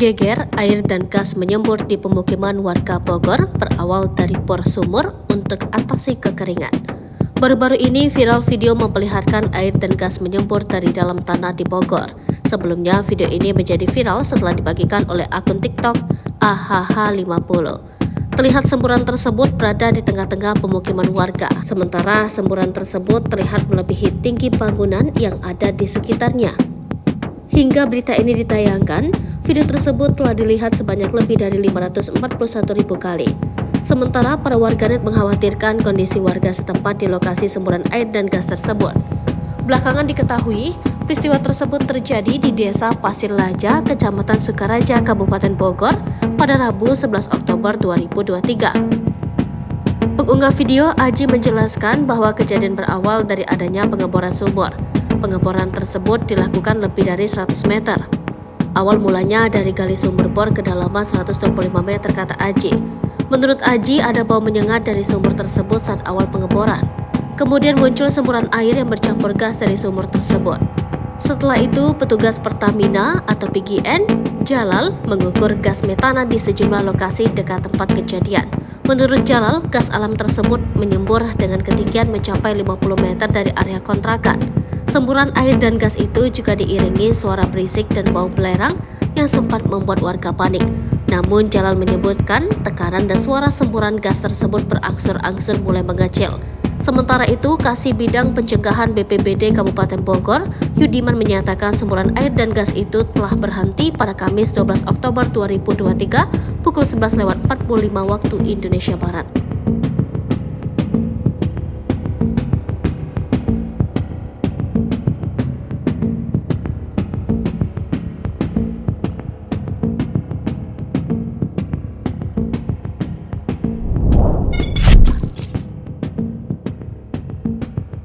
Geger, air dan gas menyembur di pemukiman warga Bogor berawal dari bor sumur untuk atasi kekeringan. Baru-baru ini viral video memperlihatkan air dan gas menyembur dari dalam tanah di Bogor. Sebelumnya video ini menjadi viral setelah dibagikan oleh akun TikTok AHH50. Terlihat semburan tersebut berada di tengah-tengah pemukiman warga, sementara semburan tersebut terlihat melebihi tinggi bangunan yang ada di sekitarnya. Hingga berita ini ditayangkan, video tersebut telah dilihat sebanyak lebih dari 541.000 kali. Sementara para warganet mengkhawatirkan kondisi warga setempat di lokasi semburan air dan gas tersebut. Belakangan diketahui, peristiwa tersebut terjadi di Desa Pasir Laja, Kecamatan Sukaraja, Kabupaten Bogor pada Rabu 11 Oktober 2023. Pengunggah video Aji menjelaskan bahwa kejadian berawal dari adanya pengeboran sumur. Pengeboran tersebut dilakukan lebih dari 100 meter. Awal mulanya dari gali sumur bor kedalaman 125 meter, kata Aji. Menurut Aji, ada bau menyengat dari sumur tersebut saat awal pengeboran. Kemudian muncul semburan air yang bercampur gas dari sumur tersebut. Setelah itu, petugas Pertamina atau PGN Jalal mengukur gas metana di sejumlah lokasi dekat tempat kejadian. Menurut Jalal, gas alam tersebut menyembur dengan ketinggian mencapai 50 meter dari area kontrakan. Semburan air dan gas itu juga diiringi suara berisik dan bau belerang yang sempat membuat warga panik. Namun Jalal menyebutkan tekanan dan suara semburan gas tersebut berangsur-angsur mulai mengecil. Sementara itu, Kasih Bidang Pencegahan BPBD Kabupaten Bogor, Yudiman, menyatakan semburan air dan gas itu telah berhenti pada Kamis 12 Oktober 2023 pukul 11:45 waktu Indonesia Barat.